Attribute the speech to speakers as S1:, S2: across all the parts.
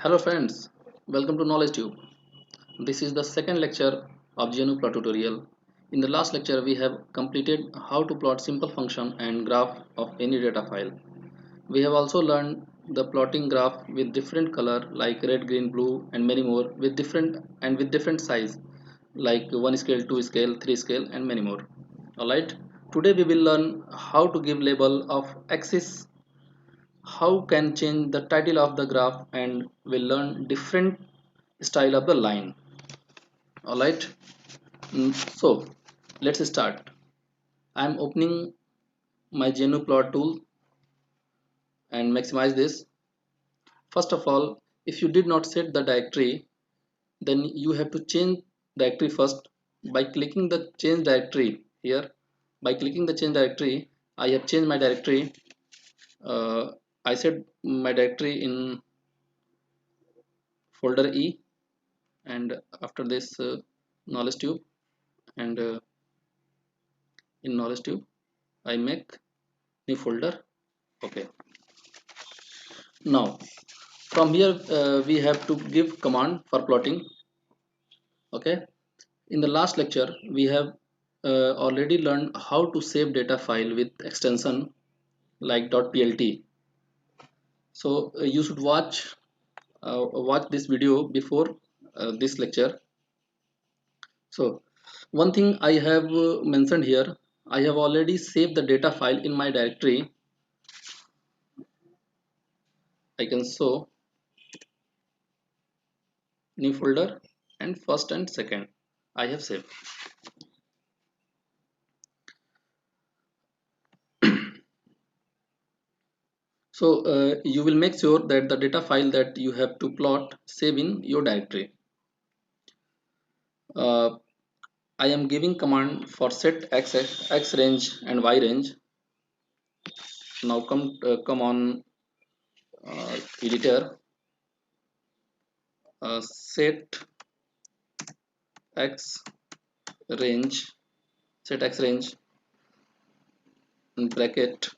S1: Hello friends, welcome to Knowledge Tube. This is the second lecture of GNU plot tutorial. In the last lecture we have completed how to plot simple function and graph of any data file. We have also learned the plotting graph with different color like red, green, blue and many more with different size like 1 scale, 2 scale, 3 scale and many more. Alright, today we will learn how to give label of axis, how can change the title of the graph, and we'll learn different style of the line. All right. So let's start. I'm opening my GNU plot tool and maximize this. First of all, if you did not set the directory, then you have to change directory first by clicking the change directory here. By clicking the change directory, I have changed my directory. I set my directory in folder E, and after this knowledge tube, and in knowledge tube I make new folder. Okay, now from here we have to give command for plotting. Okay, in the last lecture we have already learned how to save data file with extension like .plt. So you should watch this video before this lecture. So one thing I have mentioned here, I have already saved the data file in my directory. I can show new folder and first and second I have saved. So you will make sure that the data file that you have to plot save in your directory. uh, I am giving command for set x range and y range. Now come on editor, set x range, set x range in bracket,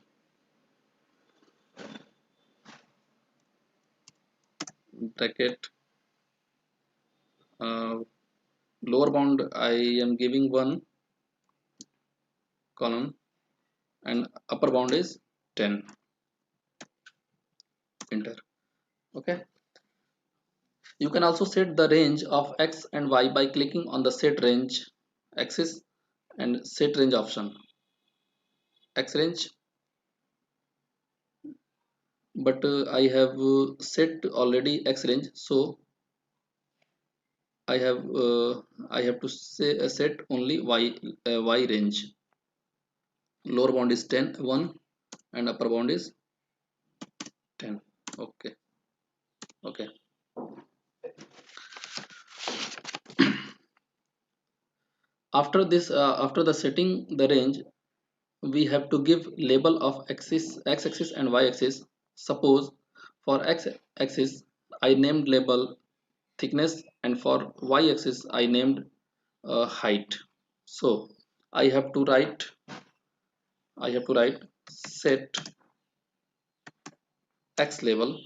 S1: uh, lower bound I am giving 1 column and upper bound is 10. Enter. Okay, you can also set the range of x and y by clicking on the set range axis and set range option. X range, but I have set already x range, so I have to set only y range. Lower bound is 10 1 and upper bound is 10. Okay, okay. After this, after the setting the range, we have to give label of x axis and y axis. Suppose for x axis I named label thickness, and for y axis I named height. So I have to write set x label,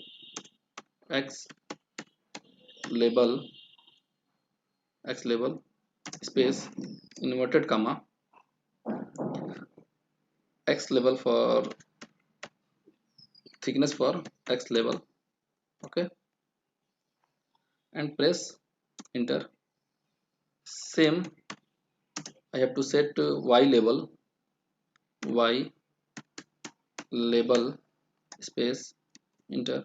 S1: x label, x label space inverted comma x label for thickness for x label. Okay, and press enter. Same, I have to set y label space enter.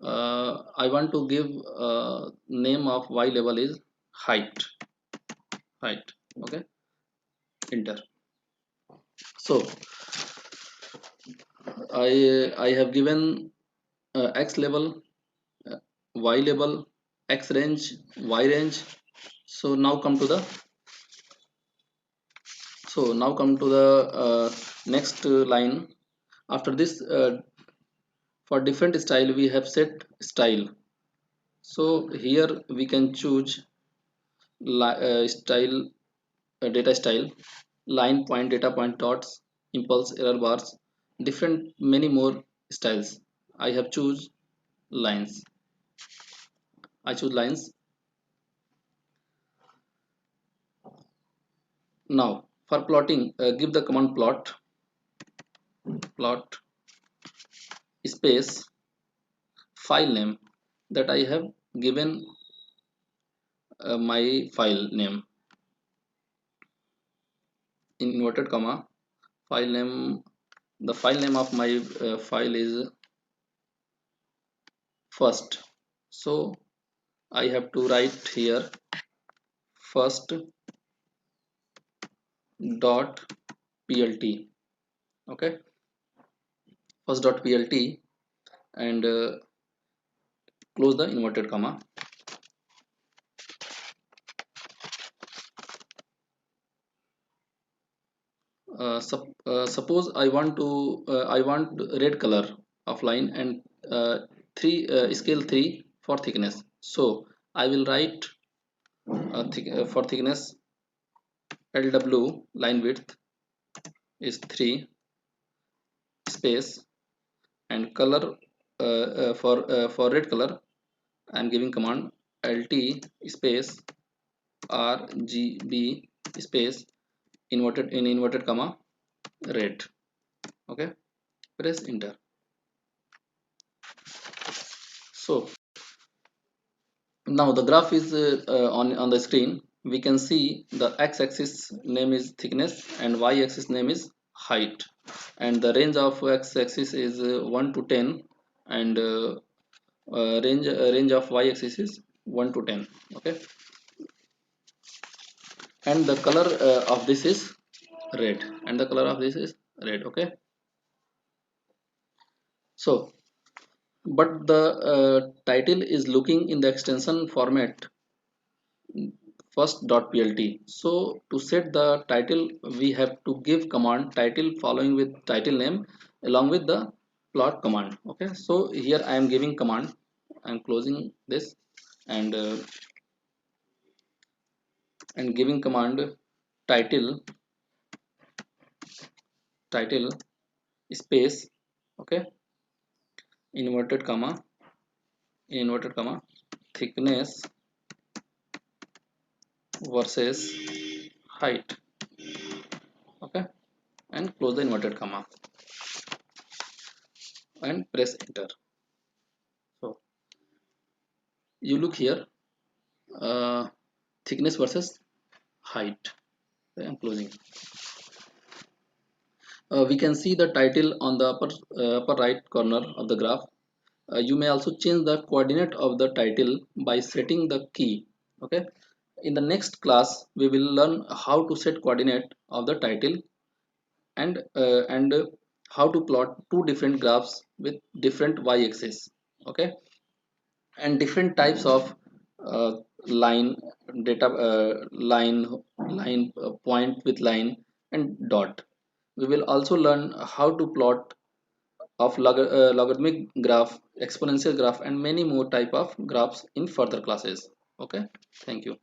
S1: I want to give name of y label is height. Okay, enter. So I have given x label, uh, y label, x range, y range. So now come to the next line. After this, for different style we have set style. So here we can choose style, data style, line, point, data point, dots, impulse, error bars, different many more styles. I have choose lines. I choose lines. Now for plotting, give the command plot space file name that I have given my file name in inverted comma. File name, the file name of my file is first, so I have to write here first dot plt. Okay, first dot plt, and close the inverted comma. Suppose I want red color of line and 3 scale 3 for thickness, so I will write for thickness lw line width is 3 space, and color for red color I am giving command lt space rgb space inverted comma red. Okay, press enter. So now the graph is on the screen. We can see the x-axis name is thickness and y-axis name is height, and the range of x-axis is 1 to 10, and range of y-axis is 1 to 10. Okay, and the color of this is red, and the color of this is red. Okay, so but the title is looking in the extension format first.plt. So to set the title, we have to give command title following with title name along with the plot command. Okay, so here I am giving command. I am closing this, and giving command title space. Okay, inverted comma thickness versus height. Okay, and close the inverted comma and press enter. So you look here, uh, thickness versus height. Okay, I'm closing. We can see the title on the upper right corner of the graph. You may also change the coordinate of the title by setting the key. Okay, in the next class we will learn how to set coordinate of the title, and how to plot two different graphs with different y-axis. Okay, and different types of uh, line data, line point with line and dot. We will also learn how to plot of logarithmic graph, exponential graph, and many more type of graphs in further classes. Okay, thank you.